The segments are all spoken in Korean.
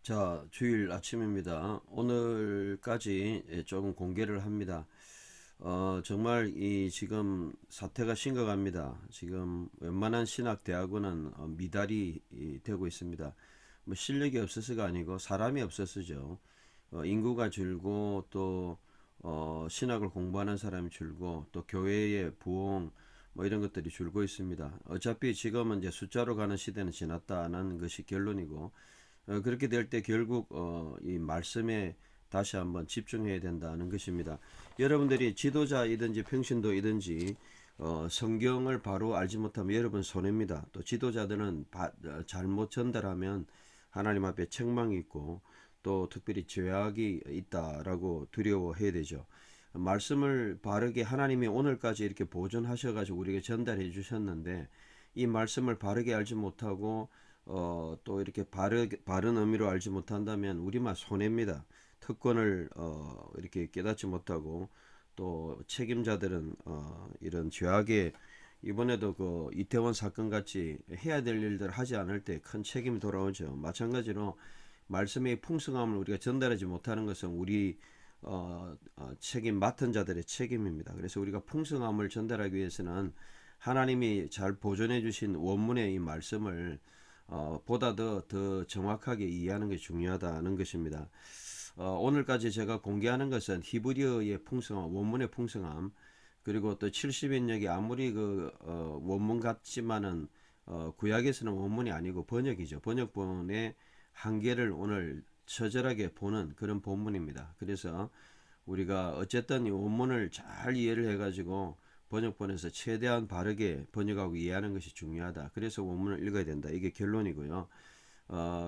자, 주일 아침입니다. 오늘까지 조금 공개를 합니다. 정말 이 지금 사태가 심각합니다. 지금 웬만한 신학대학원은 미달이 되고 있습니다. 뭐 실력이 없어서가 아니고 사람이 없어서죠. 인구가 줄고 또 신학을 공부하는 사람이 줄고 또 교회의 부흥 뭐 이런 것들이 줄고 있습니다. 어차피 지금은 이제 숫자로 가는 시대는 지났다는 것이 결론이고 그렇게 될 때 결국 이 말씀에 다시 한번 집중해야 된다는 것입니다. 여러분들이 지도자이든지 평신도이든지 성경을 바로 알지 못하면 여러분 손해입니다. 또 지도자들은 잘못 전달하면 하나님 앞에 책망이 있고 또 특별히 죄악이 있다라고 두려워해야 되죠. 말씀을 바르게 하나님이 오늘까지 이렇게 보존하셔가지고 우리에게 전달해 주셨는데 이 말씀을 바르게 알지 못하고 또 이렇게 바른 의미로 알지 못한다면 우리만 손해입니다. 특권을 이렇게 깨닫지 못하고 또 책임자들은 이런 죄악에 이번에도 그 이태원 사건 같이 해야 될 일들 하지 않을 때 큰 책임이 돌아오죠. 마찬가지로 말씀의 풍성함을 우리가 전달하지 못하는 것은 우리 책임 맡은 자들의 책임입니다. 그래서 우리가 풍성함을 전달하기 위해서는 하나님이 잘 보존해 주신 원문의 이 말씀을 보다 더 정확하게 이해하는 것이 중요하다는 것입니다. 오늘까지 제가 공개하는 것은 히브리어의 풍성함, 원문의 풍성함, 그리고 또 70인역이 아무리 원문 같지만은 구약에서는 원문이 아니고 번역이죠. 번역본의 한계를 오늘 처절하게 보는 그런 본문입니다. 그래서 우리가 어쨌든 이 원문을 잘 이해를 해가지고 번역본에서 최대한 바르게 번역하고 이해하는 것이 중요하다. 그래서 원문을 읽어야 된다. 이게 결론이고요.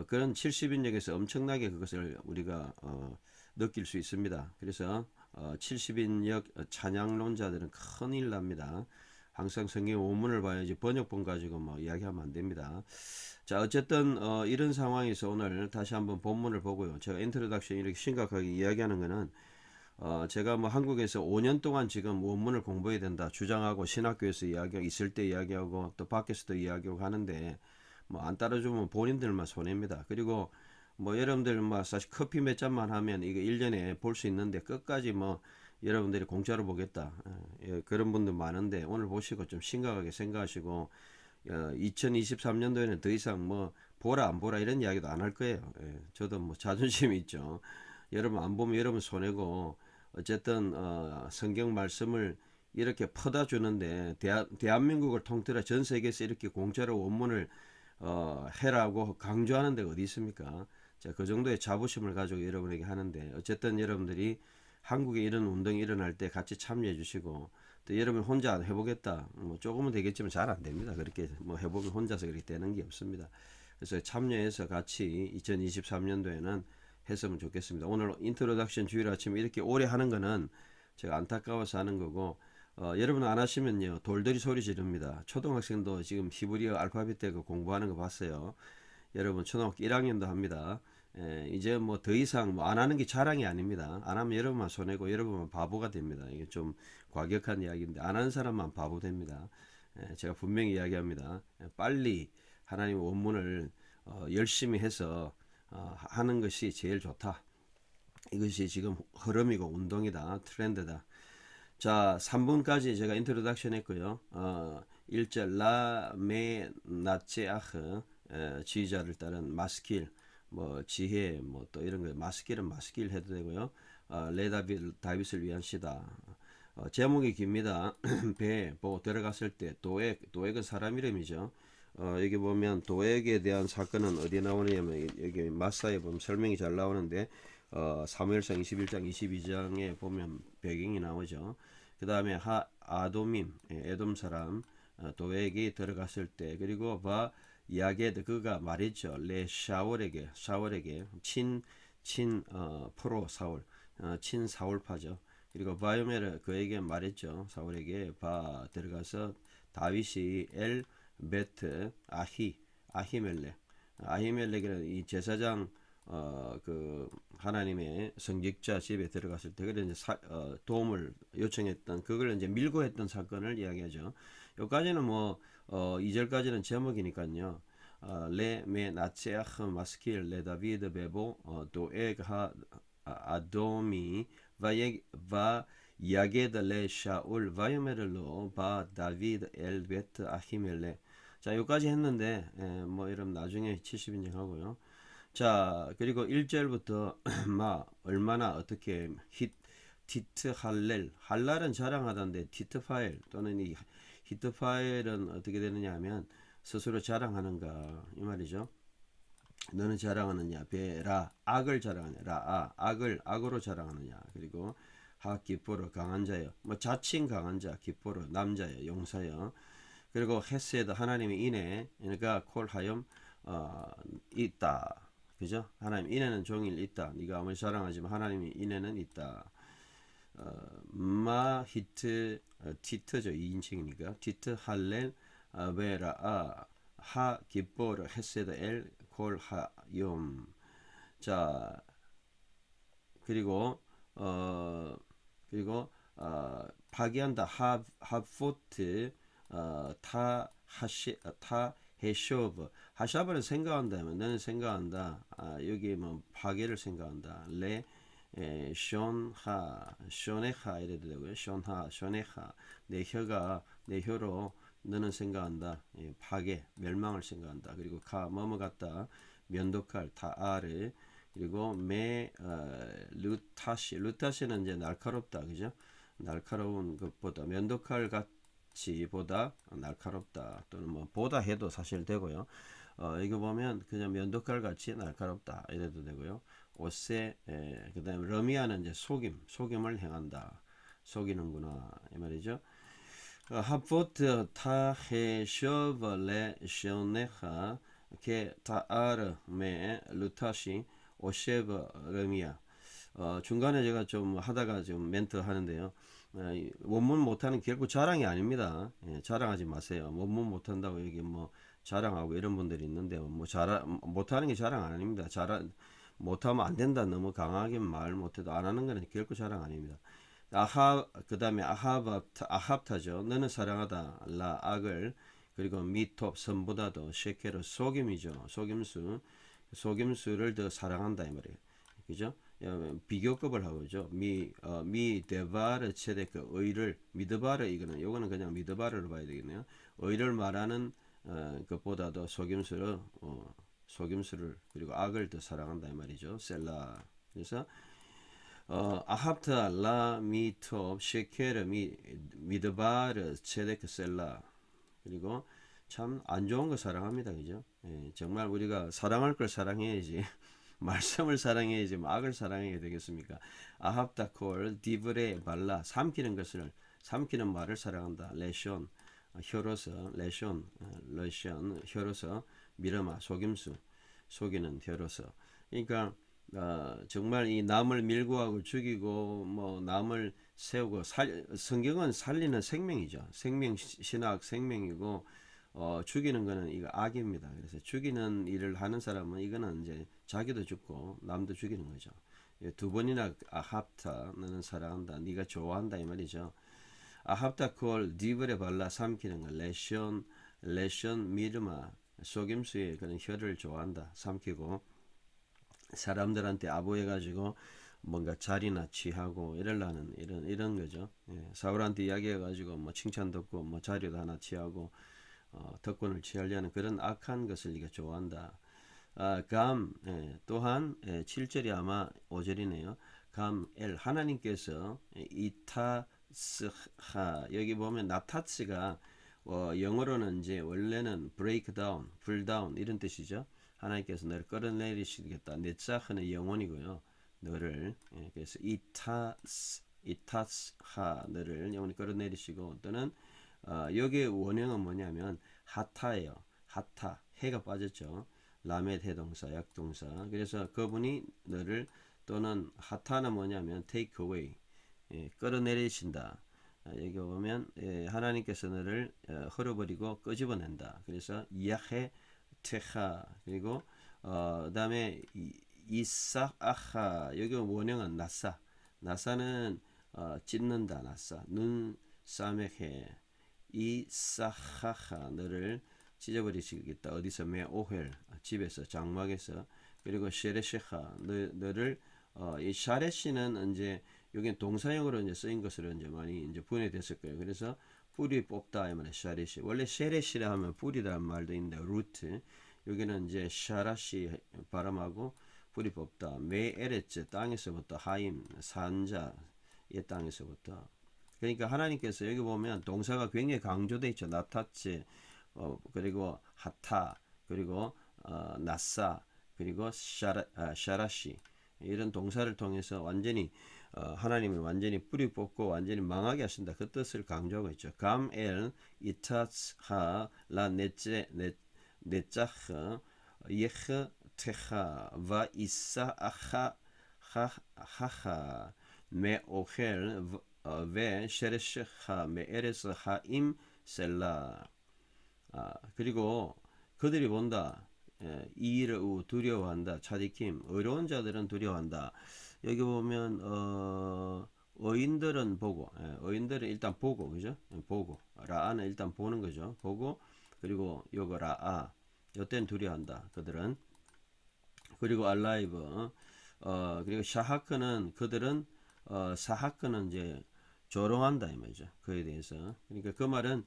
그런 70인역에서 엄청나게 그것을 우리가 느낄 수 있습니다. 그래서 70인역 찬양론자들은 큰일 납니다. 항상 성경 원문을 봐야지 번역본 가지고 뭐 이야기하면 안 됩니다. 자, 어쨌든 이런 상황에서 오늘 다시 한번 본문을 보고요. 제가 인트로덕션 이렇게 심각하게 이야기하는 거는 제가 뭐 한국에서 5년 동안 지금 원문을 공부해야 된다 주장하고 신학교에서 이야기하고 있을 때 이야기하고 또 밖에서도 이야기하고 하는데 뭐 안 따라주면 본인들만 손해입니다. 그리고 뭐 여러분들 뭐 사실 커피 몇 잔만 하면 이거 1년에 볼 수 있는데 끝까지 뭐 여러분들이 공짜로 보겠다. 예, 그런 분들 많은데 오늘 보시고 좀 심각하게 생각하시고 2023년도에는 더 이상 뭐 보라 안 보라 이런 이야기도 안 할 거예요. 예, 저도 뭐 자존심이 있죠. 여러분 안 보면 여러분 손해고 어쨌든 성경 말씀을 이렇게 퍼다 주는데 대한민국을 통틀어 전 세계에서 이렇게 공짜로 원문을 해라고 강조하는 데가 어디 있습니까? 자, 그 정도의 자부심을 가지고 여러분에게 하는데 어쨌든 여러분들이 한국에 이런 운동이 일어날 때 같이 참여해 주시고 또 여러분 혼자 해보겠다 뭐 조금은 되겠지만 잘 안 됩니다. 그렇게 뭐 해보면 혼자서 그렇게 되는 게 없습니다. 그래서 참여해서 같이 2023년도에는 했으면 좋겠습니다. 오늘 인트로덕션 주일 아침 이렇게 오래 하는 거는 제가 안타까워서 하는 거고 여러분 안 하시면요 돌들이 소리 지릅니다. 초등학생도 지금 히브리어 알파벳 때 공부하는 거 봤어요. 여러분 초등학교 1학년도 합니다. 이제 뭐 더 이상 뭐 안 하는 게 자랑이 아닙니다. 안 하면 여러분만 손해고 여러분만 바보가 됩니다. 이게 좀 과격한 이야기인데 안 하는 사람만 바보 됩니다. 제가 분명히 이야기합니다. 빨리 하나님 원문을 열심히 해서 하는 것이 제일 좋다. 이것이 지금 흐름이고 운동이다. 트렌드다. 자, 3분까지 제가 인트로덕션 했고요. 1절 라메 나체아흐 지휘자를 따른 마스킬 뭐 지혜 뭐 또 이런 거 마스킬은 마스킬 해도 되고요. 다윗을 위한 시다. 제목이 깁니다. 배 보고 들어갔을 때 도액은 사람 이름이죠. 여기 보면 도액에 대한 사건은 어디에 나오냐면 여기 마사에 보면 설명이 잘 나오는데 사무엘상 21장 22장에 보면 배경이 나오죠. 그 다음에 아도밈 에돔 사람 도액이 들어갔을 때 그리고 야게드 그가 말했죠. 레 샤월에게 친 프로 사울 친 사울파죠. 그리고 바요메르 그에게 말했죠. 사울에게 들어가서 다윗이 엘 베트 아히멜렉이라는 이 제사장 그 하나님의 성직자 집에 들어갔을 때 그래 이제 도움을 요청했던 그걸 이제 밀고 했던 사건을 이야기하죠. 여기까지는 뭐 2절까지는 제목이니까요. 레메 나체아흐 마스킬 레다비드 베보 도에가 아도미 바 야게드 레 샤울 바이메르로 바 다비드 엘 베트 아히멜레. 자, 여기까지 했는데 뭐 이러면 나중에 70인정 하고요. 자, 그리고 1절부터 마 얼마나 어떻게 티트 할렐 할랄은 자랑하던데 티트 파일 또는 이 히트 파일은 어떻게 되느냐 하면 스스로 자랑하는가 이 말이죠. 너는 자랑하느냐 베라 악을 자랑하냐 라아 악을 악으로 자랑하느냐. 그리고 하 기뻐로 강한 자여 뭐 자칭 강한 자 기뻐로 남자여 용사여. 그리고 헤세드 하나님의 인해 그러니까 콜하염 있다. 그죠? 하나님 인해는 종일 있다. 네가 아무리 자랑하지만 하나님의 인해는 있다. 마 히트 티트죠. 2인칭이니까 티트 할렐 베라 하 기뻐르 헤세드 엘 콜하욤. 자, 그리고 파기한다 하포트 타 하시 타 헤쇼브 하샤브를 생각한다면 너는 생각한다. 여기 뭐 파괴를 생각한다. 레 숀하 숀에하 이래도 되고요. 숀하 숀에하 내 혀가 내 혀로 너는 생각한다. 파괴 멸망을 생각한다. 그리고 카 넘어갔다. 면도칼 타아르. 그리고 메 루타시는 이제 날카롭다. 그죠? 날카로운 것보다 면도칼 같이보다 날카롭다. 또는 뭐 보다 해도 사실 되고요. 이거 보면 그냥 면도칼 같이 날카롭다 이래도 되고요. 옷에 그다음에 러미아는 이제 속임을 행한다. 속이는구나 이 말이죠. 하포트 타헤쇼벌레 쇼네하 게 타아르 메 루타시 오셰브 러미아. 중간에 제가 좀 하다가 좀 멘트 하는데요. 원문 못하는 결국 자랑이 아닙니다. 자랑하지 마세요. 원문 못한다고 여기 뭐 자랑하고 이런 분들이 있는데 뭐 못하는 게 자랑 아닙니다. 못하면 안 된다. 너무 강하게 말 못해도 안 하는 거는 결코 자랑 아닙니다. 그다음에 아합타죠. 너는 사랑하다. 라 악을. 그리고 미톱 선보다도 셰케르 속임이죠. 속임수를 더 사랑한다 이 말이에요. 그죠? 비교급을 하고죠. 미 데바르 체데크 의를 미드바르 이거는 요거는 그냥 미드바르로 봐야 되겠네요. 의를 말하는 것보다도 속임수를 그리고 악을 더 사랑한다 이 말이죠. 셀라. 그래서 아합타 라 미톱 셰케르 미드바르 체데크 셀라. 그리고 참 안 좋은 거 사랑합니다. 그죠? 정말 우리가 사랑할 걸 사랑해야지. 말씀을 사랑해야지 악을 사랑해야 되겠습니까? 아합다콜 디브레 발라 삼키는 말을 사랑한다. 레션 혀로서 레션 혀로서 미르마 속이는 혀로서. 그러니까 정말 이 남을 밀고하고 죽이고 뭐 남을 세우고 성경은 살리는 생명이죠. 신학 생명이고 죽이는 거는 이거 악입니다. 그래서 죽이는 일을 하는 사람은 이거는 이제 자기도 죽고 남도 죽이는 거죠. 두 번이나 아합타 너는 사랑한다. 네가 좋아한다 이 말이죠. 아합타 콜 디브레 발라 삼키는 거 레션 미르마 속임수에 그런 혀를 좋아한다. 삼키고 사람들한테 아부해가지고 뭔가 자리나 취하고 이러려는 이런 거죠. 사울한테 이야기해가지고 뭐 칭찬 듣고 뭐 자리도 하나 취하고 덕분을 취하려는 그런 악한 것을 네가 좋아한다. 또한 7절이 아마 5절이네요. 엘 하나님께서 이타스하 여기 보면 나타츠가 영어로는 이제 원래는 break down, pull down 이런 뜻이죠. 하나님께서 너를 끌어내리시겠다. 네츠하는 영혼이고요. 너를 그래서 이타스하 너를 영혼이 끌어내리시고 또는 여기의 원형은 뭐냐면 하타예요. 하타 해가 빠졌죠. 라멧 해동사 약동사. 그래서 그분이 너를 또는 하타는 뭐냐면 take away 끌어내리신다. 여기 보면 하나님께서 너를 헐어버리고 끄집어낸다. 그래서 야헤 테하 그리고 그다음에 이사아하 여기 원형은 나사는 찢는다. 나사 눈 사메헤 이사하하 너를 찢어버리시겠다. 어디서 메오헬 집에서 장막에서. 그리고 쉐레시하 너를 이 샤레시는 이제 여기 동사형으로 이제 쓰인 것으로 이제 많이 이제 분해됐을 거예요. 그래서 뿌리 뽑다 이 말에 샤레시. 원래 쉐레시라 하면 뿌리라는 말도 있는데 루트. 여기는 이제 샤라시 발음하고 뿌리 뽑다. 메에레츠 땅에서부터 하임 산자 이 땅에서부터. 그러니까 하나님께서 여기 보면 동사가 굉장히 강조되어 있죠. 나타치 그리고 하타 그리고 나사 그리고 샤라시 이런 동사를 통해서 완전히 하나님을 완전히 뿌리 뽑고 완전히 망하게 하신다. 그 뜻을 강조하고 있죠. 감엘 이타츠하 라 네짜흐 예흐 테하 와 이사 아하 하하 메오헬 ve 셰레시하 메에레스 하임 셀라. 그리고 그들이 본다. 이르우 두려워한다. 차디킴 의로운 자들은 두려워한다. 여기 보면 어인들은 보고, 어인들은 일단 보고, 그죠? 보고 라아는 일단 보는 거죠. 보고 그리고 요거 라아 요때는 두려워한다. 그들은. 그리고 알라이브 그리고 샤하크는 그들은 사하크는 이제 조롱한다 이 말이죠. 그에 대해서. 그러니까 그 말은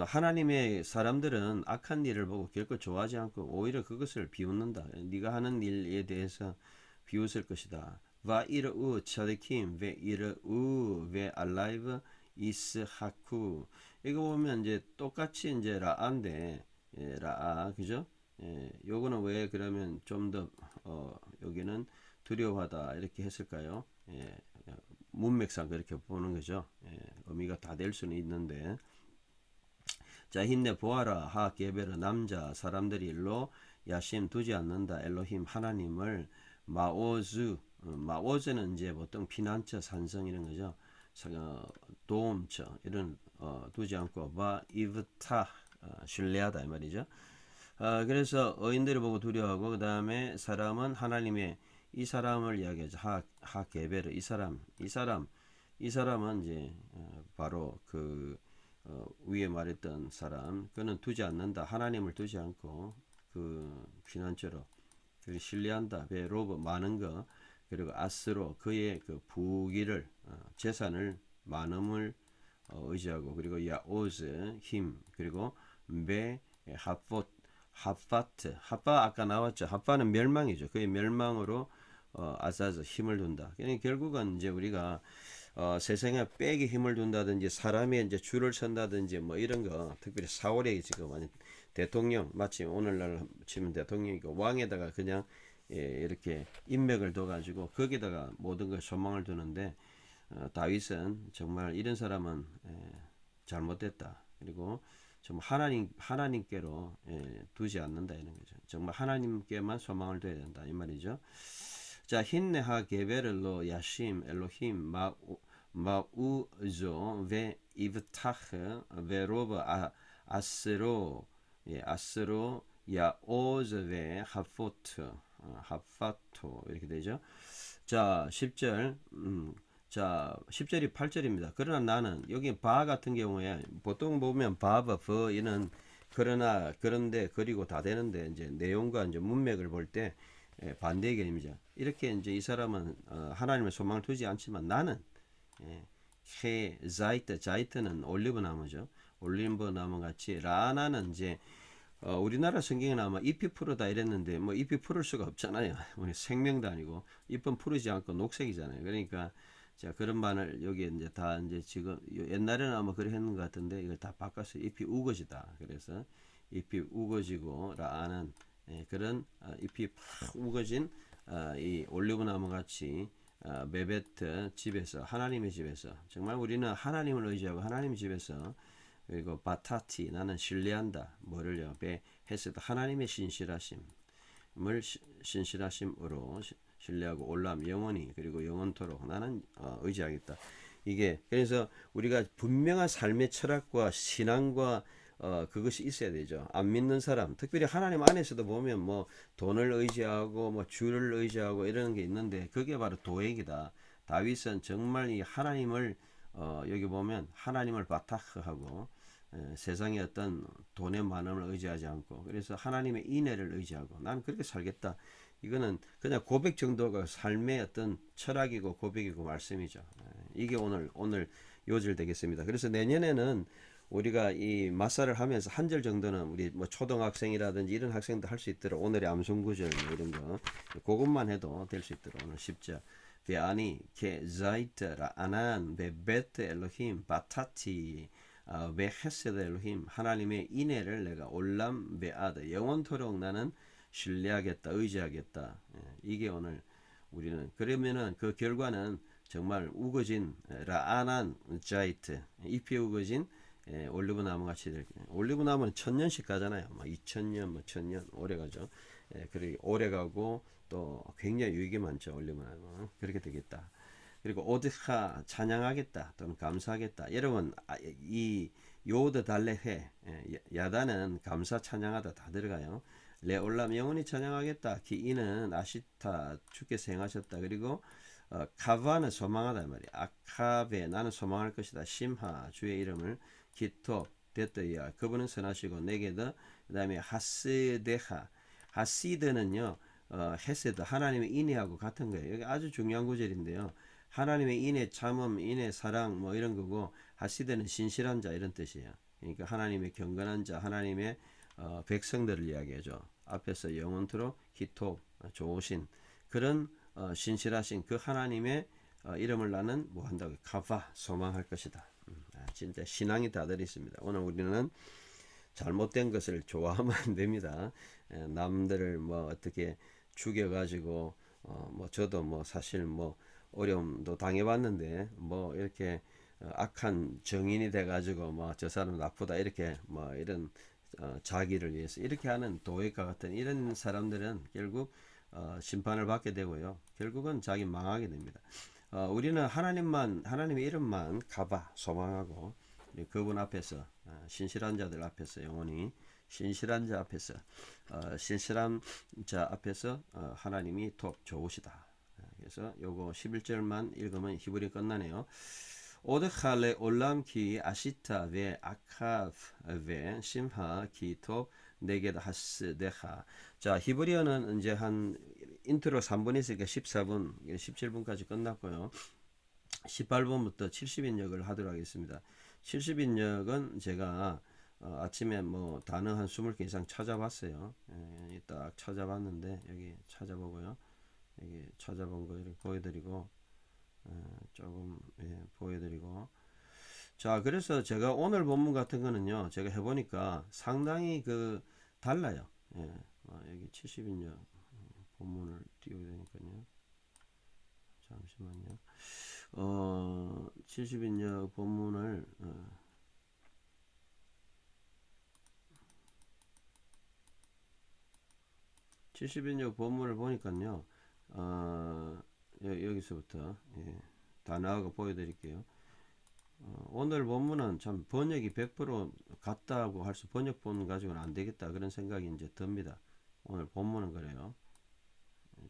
하나님의 사람들은 악한 일을 보고 결코 좋아하지 않고 오히려 그것을 비웃는다. 네가 하는 일에 대해서 비웃을 것이다. 와 이르우 차데킴 왜 이르우 왜 알라이브 이스하쿠. 이거 보면 이제 똑같이 이제 라아인데 라아 그죠? 요거는 왜 그러면 좀 더 여기는 두려워하다 이렇게 했을까요? 문맥상 그렇게 보는 거죠. 의미가 다 될 수는 있는데. 자 힘내 보아라 하 게베르 남자 사람들이 일로 야심 두지 않는다. 엘로힘 하나님을 마오즈 마오즈는 이제 보통 피난처 산성 이런 거죠. 도움처 이런 두지 않고 바 이브타 신뢰하다 이 말이죠. 그래서 어인들을 보고 두려워하고 그 다음에 사람은 하나님의 이 사람을 이야기하죠. 하 게베르 이 사람은 이제 바로 그 위에 말했던 사람 그는 두지 않는다. 하나님을 두지 않고 그 피난처로 그 신뢰한다. 배 로브 많은 거 그리고 아스로 그의 그 부귀를 재산을 많음을 의지하고 그리고 야오즈 힘 그리고 베 핫파트 핫파 아까 나왔죠. 핫파는 멸망이죠. 그의 멸망으로 아사즈 힘을 둔다. 그러니까 결국은 이제 우리가 세상에 백에 힘을 둔다든지 사람이 이제 줄을 선다든지 뭐 이런 거 특별히 4월에 지금 대통령 마치 오늘날 치면 대통령이고 왕에다가 그냥 이렇게 인맥을 둬가지고 거기다가 모든 걸 소망을 두는데 다윗은 정말 이런 사람은 잘못됐다. 그리고 좀 하나님께로 두지 않는다 이런 거죠. 정말 하나님께만 소망을 둬야 된다 이 말이죠. 자 힌네하 게베르로 야심 엘로힘 마우조 ve 이브타흐 ve 로브 아스로 아스로 야오즈 ve 하포트 이렇게 되죠. 자 10절 자 10절이 8절입니다. 그러나 나는 여기 바 같은 경우에 보통 보면 바버 버 이는 그러나 그런데 그리고 다 되는데 이제 내용과 이제 문맥을 볼 때 반대의 개념이죠. 이렇게 이제 이 사람은 하나님의 소망을 두지 않지만 나는 헤 자이트는 올리브 나무죠. 올리브 나무 같이 라나는 이제 우리나라 성경에 아마 잎이 푸르다 이랬는데 뭐 잎이 푸를 수가 없잖아요. 우리 생명도 아니고 잎은 푸르지 않고 녹색이잖아요. 그러니까 자 그런 말을 여기 이제 다 이제 지금 옛날에는 아마 그래 했는 것 같은데 이걸 다 바꿔서 잎이 우거지다. 그래서 잎이 우거지고 라는 그런 잎이 팍 우거진 이 올리브나무 같이 베베트 집에서 하나님의 집에서 정말 우리는 하나님을 의지하고 하나님의 집에서 그리고 바타티 나는 신뢰한다. 뭐를요? 했을 때 하나님의 신실하심을 신실하심으로 신뢰하고 올람 영원히 그리고 영원토록 나는 의지하겠다. 이게 그래서 우리가 분명한 삶의 철학과 신앙과 그것이 있어야 되죠. 안 믿는 사람, 특별히 하나님 안에서도 보면 뭐 돈을 의지하고 뭐 주를 의지하고 이런 게 있는데 그게 바로 도액이다. 다윗은 정말 이 하나님을 여기 보면 하나님을 바타크하고 세상의 어떤 돈의 많음을 의지하지 않고 그래서 하나님의 인애를 의지하고 나는 그렇게 살겠다. 이거는 그냥 고백 정도가 삶의 어떤 철학이고 고백이고 말씀이죠. 이게 오늘 요절 되겠습니다. 그래서 내년에는 우리가 이 마사를 하면서 한 절 정도는 우리 뭐 초등학생이라든지 이런 학생도 할 수 있도록 오늘의 암송구절 뭐 이런 거 그것만 해도 될 수 있도록 오늘 10절 베아니 게 자이트 라아난 베베트 엘로힘 바타티 베헤세드 엘로힘 하나님의 인애를 내가 올람 베아드 영원토록 나는 신뢰하겠다 의지하겠다. 이게 오늘 우리는 그러면은 그 결과는 정말 우거진 라아난 자이트 잎이 우거진 올리브 나무 같이 될 올리브 나무는 1000년씩 가잖아요. 막 2000년 뭐 1000년 오래 가죠. 그리고 오래 가고 또 굉장히 유익이 많죠. 올리브 나무 그렇게 되겠다. 그리고 오드하 찬양하겠다 또는 감사하겠다. 여러분 이 요드 달레해 야다는 감사 찬양하다 다 들어가요. 레올람 영원히 찬양하겠다. 기이는 아시타 주께서 행하셨다. 그리고 카바는 소망하다 말이야. 아카베 나는 소망할 것이다. 심하 주의 이름을 기토 데떠야 그분은 선하시고 내게도 그다음에 하스데하 하시드는요 헤세드 하나님의 인애하고 같은 거예요. 여기 아주 중요한 구절인데요. 하나님의 인애 참음 인애 사랑 뭐 이런 거고 하시드는 신실한 자 이런 뜻이에요. 그러니까 하나님의 경건한 자 하나님의 백성들을 이야기하죠. 앞에서 영원토록 기토 좋으신 그런 신실하신 그 하나님의 이름을 나는 뭐 한다고 카바 소망할 것이다. 진짜 신앙이 다들 있습니다. 오늘 우리는 잘못된 것을 좋아하면 안 됩니다. 남들을 뭐 어떻게 죽여가지고 뭐 저도 뭐 사실 뭐 어려움도 당해봤는데 뭐 이렇게 악한 정인이 돼가지고 뭐 저 사람 나쁘다 이렇게 뭐 이런 자기를 위해서 이렇게 하는 도액과 같은 이런 사람들은 결국 심판을 받게 되고요. 결국은 자기 망하게 됩니다. 우리는 하나님의 이름만 가봐 소망하고 그분 앞에서 신실한 자들 앞에서 영원히 신실한 자 앞에서 신실한 자 앞에서 하나님이 톱 좋으시다. 그래서 요거 11절만 읽으면 히브리 끝나네요. 오드칼레 올람키 아시타 베 아카브 베 심하 키톱 네게다 하스데하. 자 히브리어는 이제 한 인트로 3분 있으니까 14분 17분까지 끝났고요. 18분부터 70인역을 하도록 하겠습니다. 70인역은 제가 아침에 뭐 단어 한 20개 이상 찾아봤어요. 딱 찾아봤는데 여기 찾아보고요. 여기 찾아본 거 이렇게 보여드리고 조금 보여드리고 자 그래서 제가 오늘 본문 같은 거는요 제가 해보니까 상당히 그 달라요. 여기 70인역 본문을 띄워야 되니까요. 잠시만요. 70인역 본문을 70인역 본문을 보니까요. 여기서부터 다 나와가 보여드릴게요. 오늘 본문은 참 번역이 100% 같다고 할 수 번역본 가지고는 안 되겠다 그런 생각이 이제 듭니다. 오늘 본문은 그래요.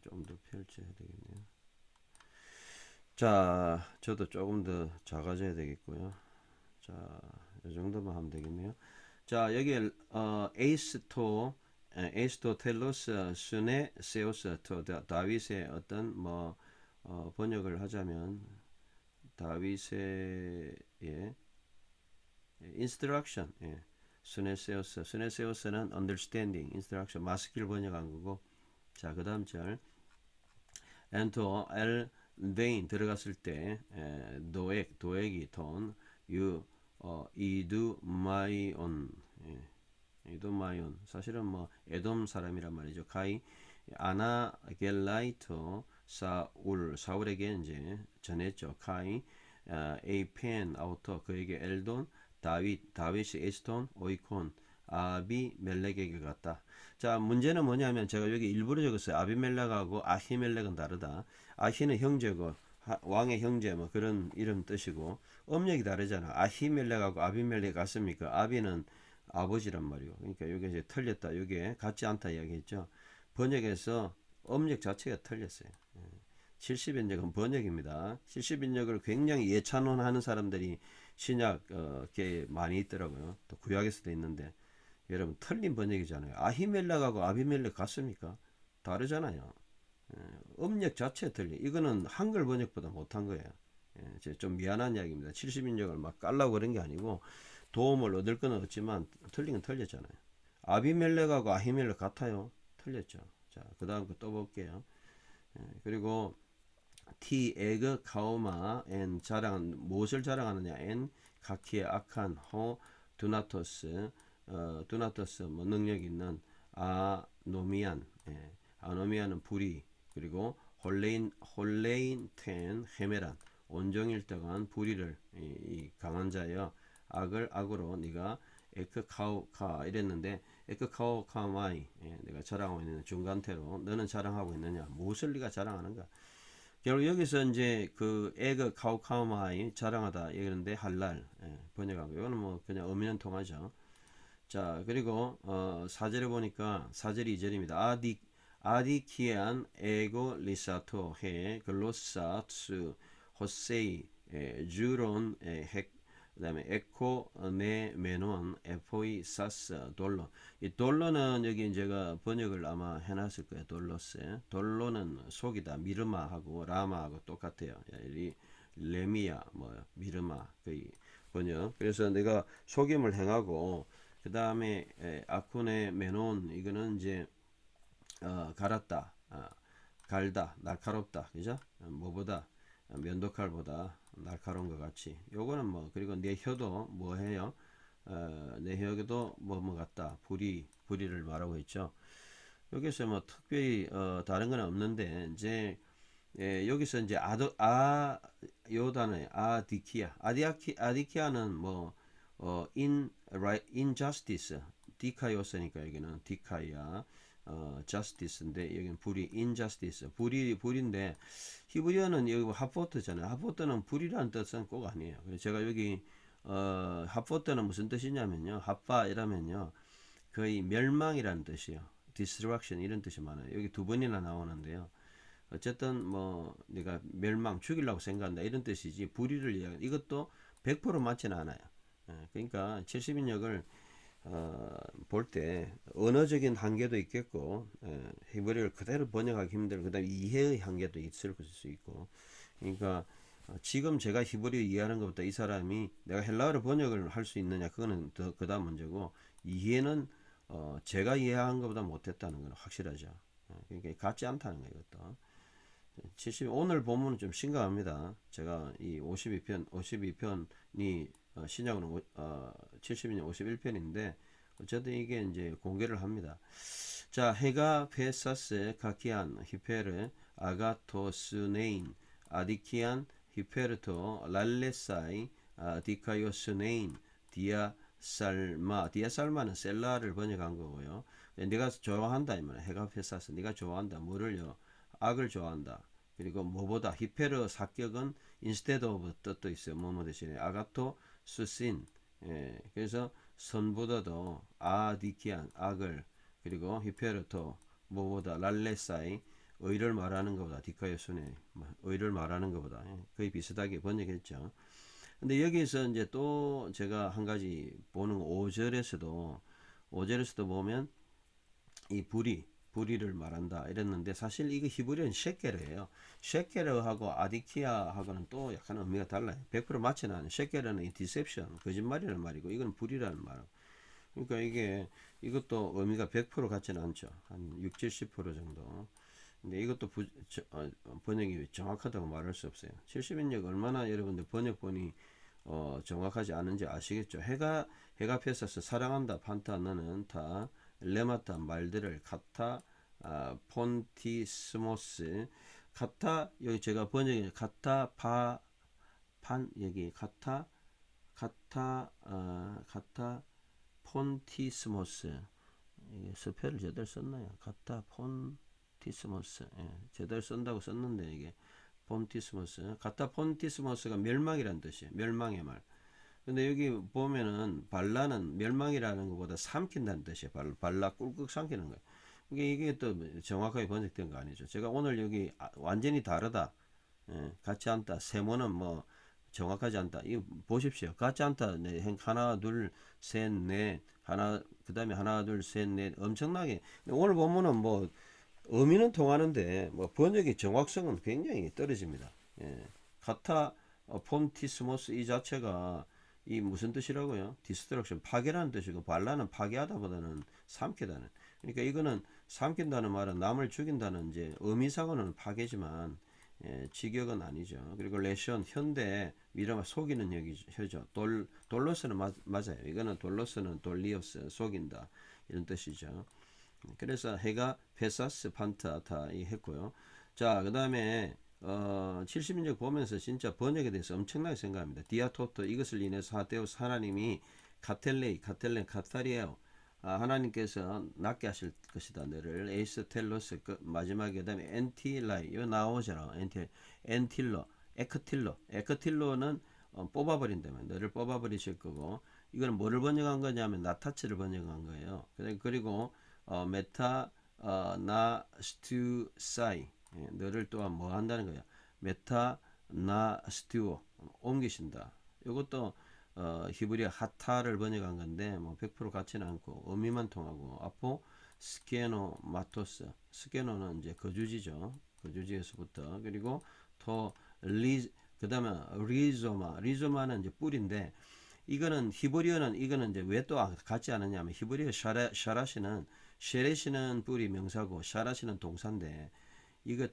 좀 더 펼쳐야 되겠네요. 자, 저도 조금 더 작아져야 되겠고요. 자, 이 정도만 하면 되겠네요. 자, 여기 에이스토텔로스 순의 세우스 다윗의 어떤 뭐 번역을 하자면 다윗의 instruction 수네세우스는 understanding instruction 마스키를 번역한 거고 자 그 다음 절 엔터 엘 베인 들어갔을 때 도액이 돈 이두 마이온 이두마이온 사실은 뭐 에돔 사람이란 말이죠. 가이 아나겔라이터 사울에게 이제 전했죠. 가이 에이펜 아우터 그에게 엘돈 다윗이 에스톤 오이콘 아비멜렉에게 갔다. 자 문제는 뭐냐면 제가 여기 일부러 적었어요. 아비멜렉하고 아히멜렉은 다르다. 아히는 형제고 왕의 형제 뭐 그런 이름 뜻이고 음력이 다르잖아. 아히멜렉하고 아비멜렉 같습니까? 아비는 아버지란 말이고 그러니까 이게 이제 틀렸다. 이게 같지 않다 이야기했죠. 번역에서 음력 자체가 틀렸어요. 70인역은 번역입니다. 70인역을 굉장히 예찬론하는 사람들이 신약 게 많이 있더라고요. 또 구약에서도 있는데 여러분 틀린 번역이잖아요. 아히멜렉하고 아비멜렉 같습니까? 다르잖아요. 음력 자체 틀려. 이거는 한글 번역보다 못한 거예요. 좀 미안한 이야기입니다. 70인역을 막 깔라고 그런 게 아니고 도움을 얻을 건 얻지만 틀린 건 틀렸잖아요. 아비멜렉하고 아히멜렉 같아요. 틀렸죠. 자, 그 다음 거 또 볼게요. 그리고 T 에그 카오마 엔 자랑 무엇을 자랑하느냐 엔 가키의 악한 호 두나토스 두나토스 뭐 능력 있는 아노미안 아노미안은 불의 그리고 홀레인 텐 헤메란 온종일 동안 불의를 이 강한 자여 악을 악으로 네가 에크카오카 이랬는데 에크카오카마이 내가 자랑하고 있는 중간태로 너는 자랑하고 있느냐 무엇을 네가 자랑하는가 결국 여기서 이제 그 에그 카오카마이 자랑하다 이러는데 할랄 번역하고 이거는 뭐 그냥 의미는 통하죠. 자 그리고 4절에 보니까 4절 2절입니다. 아디키안 에고 리사토 해 글로사츠 호세이 주론 핵 그다음에 에코 네 메논 에포이 사스 돌로 이 돌로는 여기 제가 번역을 아마 해놨을 거예요. 돌로스 돌로는 속이다 미르마하고 라마하고 똑같아요. 이 레미야 뭐 미르마 그 번역 그래서 내가 속임을 행하고 그 다음에 아쿠네 메논 이거는 이제 갈았다 갈다 날카롭다 그죠 뭐보다 면도칼보다 날카로운 것 같이 요거는 뭐 그리고 내 혀도 뭐 해요 내 혀도 뭐 같다 불의를 말하고 있죠 여기서 뭐 특별히 다른 건 없는데 이제 여기서 이제 요 단어에 아디키아는 뭐 injustice 디카이오스니까 여기는 디카이야 justice인데 여기는 불의 injustice 불인데 히브리어는 여기 하포트잖아요. 하포트는 불이라는 뜻은 꼭 아니에요. 그래서 제가 여기 하포트는 무슨 뜻이냐면요. 하파 이라면요. 거의 멸망이라는 뜻이에요. destruction 이런 뜻이 많아요. 여기 두 번이나 나오는데요. 어쨌든 뭐 내가 멸망 죽이려고 생각한다 이런 뜻이지 불의를 이야기 이것도 100% 맞지는 않아요. 그러니까 70인역을 볼 때 언어적인 한계도 있겠고 히브리어를 그대로 번역하기 힘들고 그다음에 이해의 한계도 있을 수 있고 그러니까 지금 제가 히브리어 이해하는 것보다 이 사람이 내가 헬라어로 번역을 할 수 있느냐 그거는 더 그다음 문제고 이해는 제가 이해한 것보다 못했다는 건 확실하죠. 그러니까 같지 않다는 거예요. 이것도 70 오늘 본문은 좀 심각합니다. 제가 이 52편이 신약으로 70년 51편인데 어쨌든 이게 이제 공개를 합니다. 자, 헤가 페사스 카키안 히페르 아가토스네인 아디키안 히페르토 랄레사이 디카요스네인 디아살마는 셀라를 번역한 거고요. 네가 좋아한다 이 말이야. 헤가 페사스 네가 좋아한다. 뭐를요? 악을 좋아한다. 그리고 뭐보다 히페르 사격은 instead of 뜻도 있어요. 뭐뭐 대신에 아가토 수신 그래서 선보다도 아디키안 악을 그리고 히페르토 뭐보다 랄레사이 의를 말하는 것보다 디카요순에 의를 말하는 것보다 거의 비슷하게 번역했죠. 근데 여기서 이제 또 제가 한 가지 보는 5절에서도 보면 이 불의를 말한다 이랬는데 사실 이거 히브리어는 셰케르예요. 셰케르하고 아디키아하고는 또 약간 의미가 달라요. 100% 맞지는 않아요. 셰케르는 이 디셉션 거짓말이라는 말이고 이건 불이라는 말. 그러니까 이것도 의미가 100% 같지는 않죠. 한 6, 70% 정도. 근데 이것도 번역이 정확하다고 말할 수 없어요. 70인역 얼마나 여러분들 번역본이 정확하지 않은지 아시겠죠? 해가 펴서서 사랑한다 판타 너는 다 레마타 말들을 카타 폰티스모스 카타 여기 제가 번역이 카타 파판 여기 카타 폰티스모스 이게 스펠을 제대로 썼나요? 카타 폰티스모스 제대로 쓴다고 썼는데 이게 폰티스모스 카타 폰티스모스가 멸망이란 뜻이에요. 멸망의 말. 근데 여기 보면은 발라는 멸망이라는 것보다 삼킨다는 뜻이에요. 발라 꿀꺽 삼키는 거예요. 이게 또 정확하게 번역된 거 아니죠. 제가 오늘 여기 완전히 다르다. 같지 않다. 세모는 뭐 정확하지 않다. 이거 보십시오. 같지 않다. 네, 하나, 둘, 셋, 넷, 하나, 그 다음에 하나, 둘, 셋, 넷, 엄청나게. 오늘 보면은 뭐, 의미는 통하는데, 뭐, 번역의 정확성은 굉장히 떨어집니다. 예. 카타, 폰티스모스 이 자체가, 이 무슨 뜻이라고요? 디스트럭션, 파괴라는 뜻이고, 반란은 파괴하다보다는 삼키다는. 그러니까 이거는 삼킨다는 말은 남을 죽인다는 이제 의미상으로는 파괴지만, 예, 직역은 아니죠. 그리고 레션 현대 미라마 속이는 혀죠. 돌로스는 맞아요. 이거는 돌로스는 돌리오스 속인다 이런 뜻이죠. 그래서 해가 페사스 판타타 이 했고요. 자, 그다음에 70인적 보면서 진짜 번역에 대해서 엄청나게 생각합니다. 디아토토 이것을 인해서 하테오스 하나님이 카타리에오 하나님께서 낫게 하실 것이다. 너를 에이스텔로스 마지막에 그다음에 엔틸라이 이거 나오잖아. 엔틸로 에크틸로는 뽑아버린다면 너를 뽑아버리실 거고 이거는 뭐를 번역한 거냐면 나타츠를 번역한 거예요. 그리고 메타 나 스튜 사이 너를 또한 뭐 한다는 거야. 메타 나 스튜어 옮기신다. 이것도 히브리어 하타를 번역한 건데 뭐 100% 같지는 않고 의미만 통하고 아포 스케노 마토스 스케노는 이제 거주지죠. 거주지에서부터 그리고 토리 그다음에 리조마는 이제 뿌리인데 이거는 히브리어는 이거는 이제 왜 또 같지 않느냐면 히브리어 샤라시는 쉐레시는 뿌리 명사고 샤라시는 동사인데 이거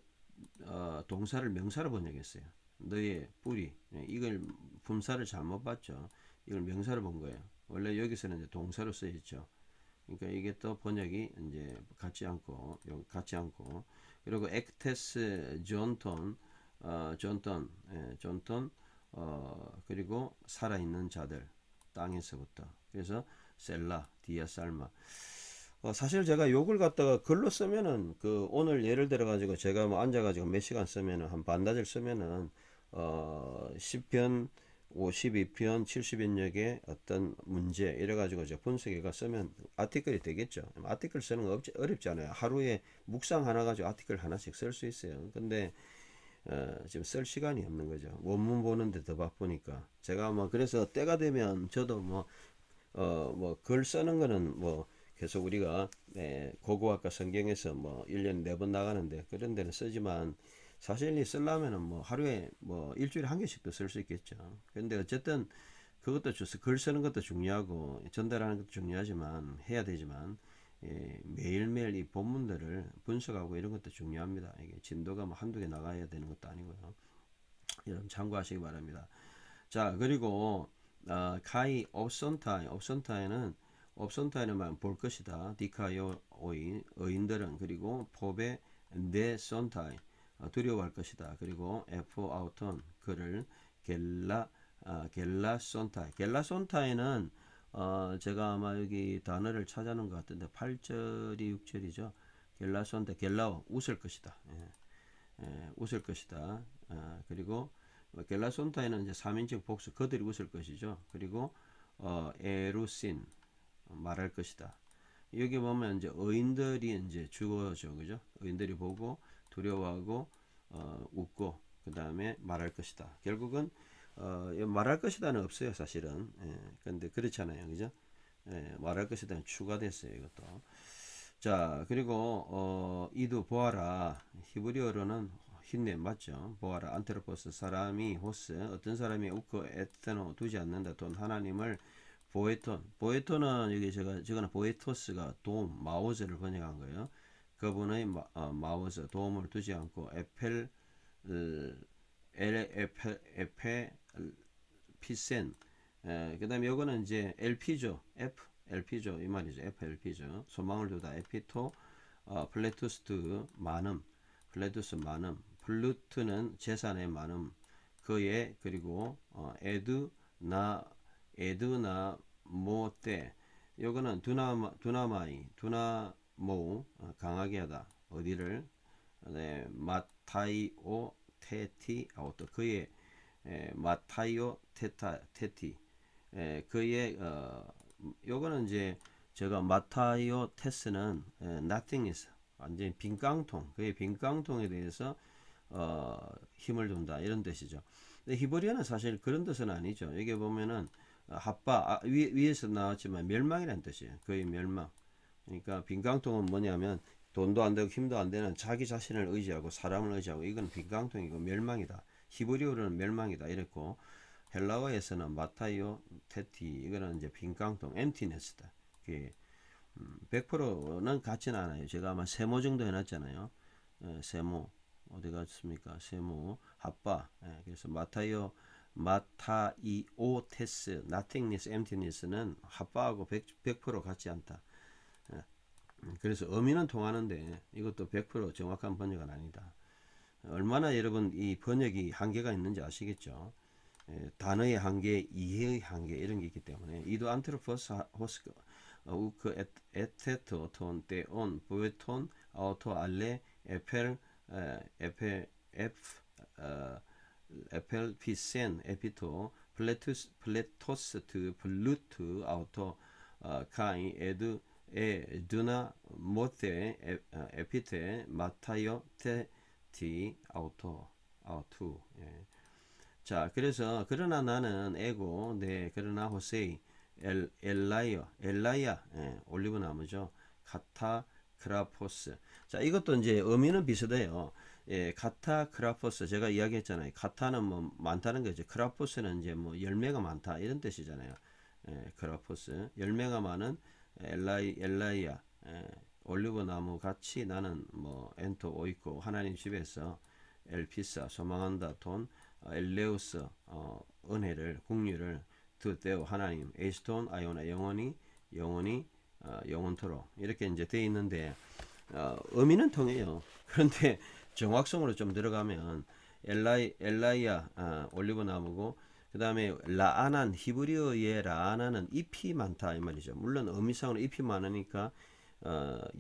동사를 명사로 번역했어요. 너의 뿌리 이걸 품사를 잘못 봤죠. 이걸 명사로 본 거예요. 원래 여기서는 이제 동사로 쓰였죠. 그러니까 이게 또 번역이 이제 같지 않고 그리고 액테스 존톤 그리고 살아있는 자들 땅에서부터 그래서 셀라 디아 살마 사실 제가 욕을 갖다가 글로 쓰면은 그 오늘 예를 들어 가지고 제가 뭐 앉아 가지고 몇 시간 쓰면은 한 반나절 쓰면은 10편 52편 70인역의 어떤 문제 이래 가지고 제가 분석해가 쓰면 아티클이 되겠죠. 아티클 쓰는 거 어렵지 않아요. 하루에 묵상 하나 가지고 아티클 하나씩 쓸 수 있어요. 근데 지금 쓸 시간이 없는 거죠. 원문 보는데 더 바쁘니까 제가 뭐 그래서 때가 되면 저도 뭐 글 쓰는 거는 뭐 계속 우리가 고고학과 성경에서 뭐 1년에 4번 나가는데 그런 데는 쓰지만 사실 이 쓰려면은 뭐 하루에 뭐 일주일에 한 개씩도 쓸 수 있겠죠. 근데 어쨌든 그것도 글 쓰는 것도 중요하고 전달하는 것도 중요하지만 해야 되지만 매일매일 이 본문들을 분석하고 이런 것도 중요합니다. 이게 진도가 뭐 한두 개 나가야 되는 것도 아니고요. 여러분 참고하시기 바랍니다. 자, 그리고 카이 옵선타인은 볼 것이다. 디카요 어인들은 그리고 포베 네 선타인 두려워할 것이다. 그리고 에포 아우톤 그를 겔라손타인은 제가 아마 여기 단어를 찾아놓은 것 같은데 8절이 6절이죠. 겔라오 웃을 것이다. 웃을 것이다. 그리고 겔라손타에는 이제 3인칭 복수 그들이 웃을 것이죠. 그리고 에루신 말할 것이다. 여기 보면 이제 의인들이 이제 주어죠, 그죠? 의인들이 보고 두려워하고 웃고 그 다음에 말할 것이다. 결국은 말할 것이다는 없어요, 사실은. 근데 그렇잖아요, 그죠? 말할 것이다는 추가됐어요, 이것도. 자, 그리고 이도 보아라. 히브리어로는 힘내 맞죠? 보아라 안테로포스 사람이 호스 어떤 사람이 우코 에테노 두지 않는다. 돈 하나님을 보에톤은 여기 제가 보에토스가 도움 마오즈를 번역한 거예요. 그분의 마오즈 도움을 두지 않고 에페 피센 그다음에 요거는 이제 LP죠. LP죠. 이 말이죠. FLP죠. 소망을 두다. 에피토 플레투스 많음. 플레투스 많음. 플루트는 재산의 많음. 그의 그리고 에드나 모때 요거는 두나모 강하게 하다. 어디를 마타이오 테티 아우토 그의 마타이오 테티 그의 요거는 이제 제가 마타이오 테스는 nothingness 완전히 빈깡통 그의 빈깡통에 대해서 힘을 둔다 이런 뜻이죠. 근데 히브리어는 사실 그런 뜻은 아니죠. 여기 보면은 핫바 위에서 나왔지만 멸망이라는 뜻이에요. 거의 멸망. 그러니까 빈깡통은 뭐냐면 돈도 안 되고 힘도 안 되는 자기 자신을 의지하고 사람을 의지하고 이건 빈깡통이고 멸망이다. 히브리어로는 멸망이다 이랬고 헬라어에서는 마타이오 테티 이거는 이제 빈깡통 emptiness다. 100%는 같지는 않아요. 제가 아마 세모 정도 해놨잖아요. 세모 어디 갔습니까? 세모 핫바. 그래서 마타이오 테스 nothingness, emptiness는 핫바하고 100% 같지 않다. 그래서 의미는 통하는데 이것도 100% 정확한 번역은 아니다. 얼마나 여러분 이 번역이 한계가 있는지 아시겠죠? 단어의 한계, 이해의 한계 이런 게 있기 때문에 이도 안트로포스 호스크 우크 에테토 톤 테온 보에톤 아우토 알레 에펠 에펠 피센 에피토 플레토스 트 블루트 아우토 카이 에드 드나 모테 에피테 마타요 테티 아우투 자 그래서 그러나 나는 에고 네 그러나 호세이 엘라이아 올리브 나무죠 카타 크라포스 자 이것도 이제 의미는 비슷해요 카타 크라포스 제가 이야기했잖아요 카타는 뭐 많다는 거죠 크라포스는 이제 뭐 열매가 많다 이런 뜻이잖아요 크라포스 열매가 많은 엘라이아 올리브 나무 같이 나는 뭐 엔토 오이코 하나님 집에서 엘피사 소망한다 돈 엘레우스 은혜를 국류를 드데오 하나님 에스톤 아이오나 영원히 영원토록 이렇게 이제 돼 있는데 의미는 통해요. 그런데 정확성으로 좀 들어가면 엘라이아 올리브 나무고 그 다음에 라아난 히브리어의 라아나는 잎이 많다 이 말이죠. 물론 의미상으로 잎이 많으니까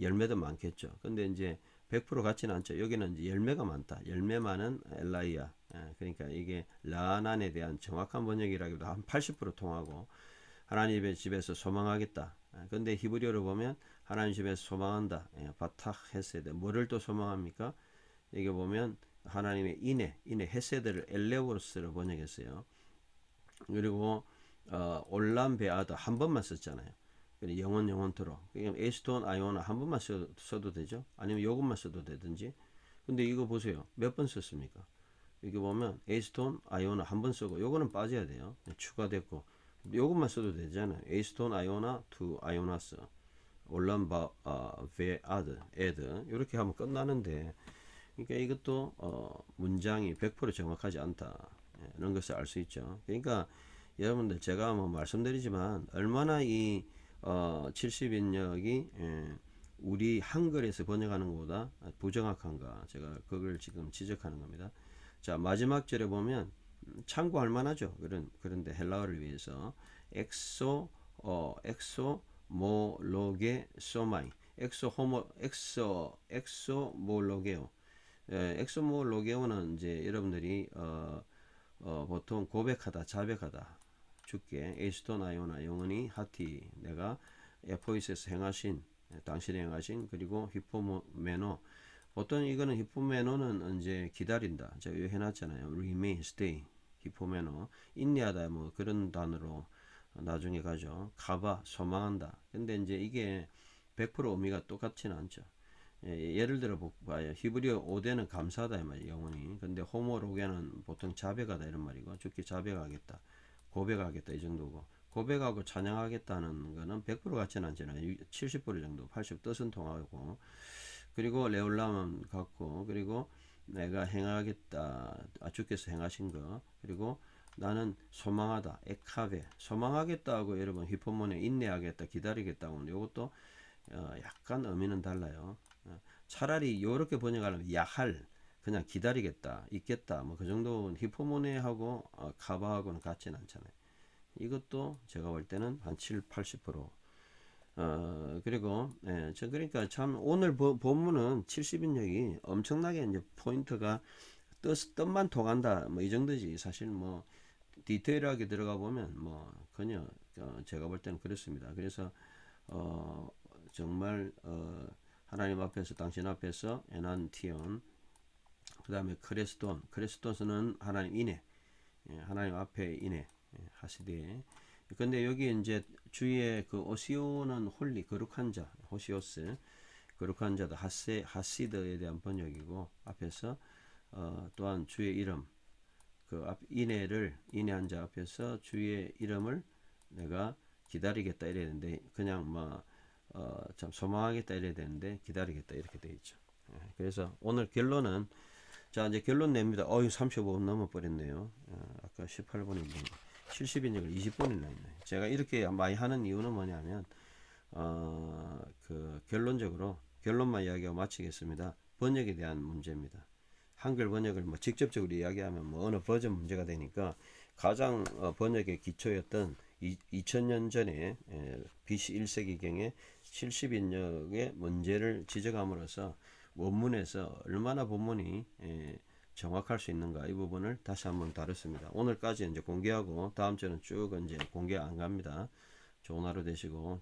열매도 많겠죠. 근데 이제 100% 같지는 않죠. 여기는 이제 열매가 많다. 열매 많은 엘라이아. 그러니까 이게 라아난에 대한 정확한 번역이라기보다 한 80% 통하고 하나님의 집에서 소망하겠다. 근데 히브리어로 보면 하나님 집에서 소망한다. 바탁 헤세드. 뭐를 또 소망합니까? 이게 보면 하나님의 인해 헤세드를 엘레오스로 번역했어요. 그리고 올람 베아드 한 번만 썼잖아요. 영원토록. 에스톤 아이오나 한 번만 써도 되죠. 아니면 요것만 써도 되든지. 근데 이거 보세요. 몇 번 썼습니까? 이게 보면 에스톤 아이오나 한 번 쓰고 요거는 빠져야 돼요. 추가됐고 요것만 써도 되잖아요. 에스톤 아이오나 투 아이오나스 올람 베아드 에드 이렇게 하면 끝나는데 그러니까 이것도 문장이 100% 정확하지 않다. 이런 것을 알 수 있죠. 그러니까 여러분들 제가 뭐 말씀드리지만 얼마나 이 70인역이 우리 한글에서 번역하는 것보다 부정확한가 제가 그걸 지금 지적하는 겁니다. 자 마지막 절에 보면 참고할 만하죠. 그런데 헬라어를 위해서 엑소모로게 소마이 엑소모로게오 엑소모로게오는 이제 여러분들이 보통 고백하다 자백하다 주께 에스톤 아이오나 영원히 하티 내가 에포이스에서 행하신 당신이 행하신 그리고 히포메노 보통 이거는 히포메노는 이제 기다린다 제가 여기 해놨잖아요 remain stay 히포메노 인내하다 뭐 그런 단어로 나중에 가죠 가바 소망한다 근데 이제 이게 100% 의미가 똑같지는 않죠 예를 들어 봐요 히브리어 오대는 감사하다 이 말이에요 영원히 근데 호모로게는 보통 자백하다 이런 말이고 주께 자백하겠다 고백하겠다 이 정도고 고백하고 찬양하겠다는 거는 100% 같지는 않잖아요 70% 정도 80% 뜻은 통하고 그리고 레올람은 같고 그리고 내가 행하겠다 주께서 행하신 거 그리고 나는 소망하다 에카베 소망하겠다고 여러분 히포몬에 인내하겠다 기다리겠다고 이것도 약간 의미는 달라요 차라리 이렇게 번역하려면 야할 그냥 기다리겠다 있겠다 뭐 그 정도 히포모네하고 카바하고는 같지는 않잖아요 이것도 제가 볼 때는 한 7, 80% 그리고 그러니까 참 오늘 본문은 70인역이 엄청나게 이제 포인트가 뜻만 통한다 뭐 이 정도지 사실 뭐 디테일하게 들어가 보면 뭐 그냥 제가 볼 때는 그렇습니다 그래서 정말 하나님 앞에서 당신 앞에서 에난티온 그 다음에 크레스톤스는 하나님 인해 하나님 앞에 인해 하시되. 근데 여기 이제 주위에 그 오시오는 홀리 거룩한 자, 호시오스 거룩한 자도 하시드에 대한 번역이고, 앞에서 또한 주의 이름, 그 앞 인해를 인해한 자 앞에서 주의 이름을 내가 기다리겠다 이래야 되는데, 그냥 참 소망하겠다 이래야 되는데 기다리겠다 이렇게 돼 있죠. 그래서 오늘 결론은, 자 이제 결론 냅니다. 35분 넘어버렸네요. 아까 18분인데 70인역을 20분이나 했네. 제가 이렇게 많이 하는 이유는 뭐냐면, 그 결론적으로 결론만 이야기하고 마치겠습니다. 번역에 대한 문제입니다. 한글 번역을 직접적으로 이야기하면 어느 버전 문제가 되니까, 가장 번역의 기초였던 2000년 전에 BC 1세기경에 70인역의 문제를 지적함으로써 원문에서 얼마나 본문이 정확할 수 있는가, 이 부분을 다시 한번 다뤘습니다. 오늘까지 이제 공개하고 다음 주는 쭉 이제 공개 안 갑니다. 좋은 하루 되시고.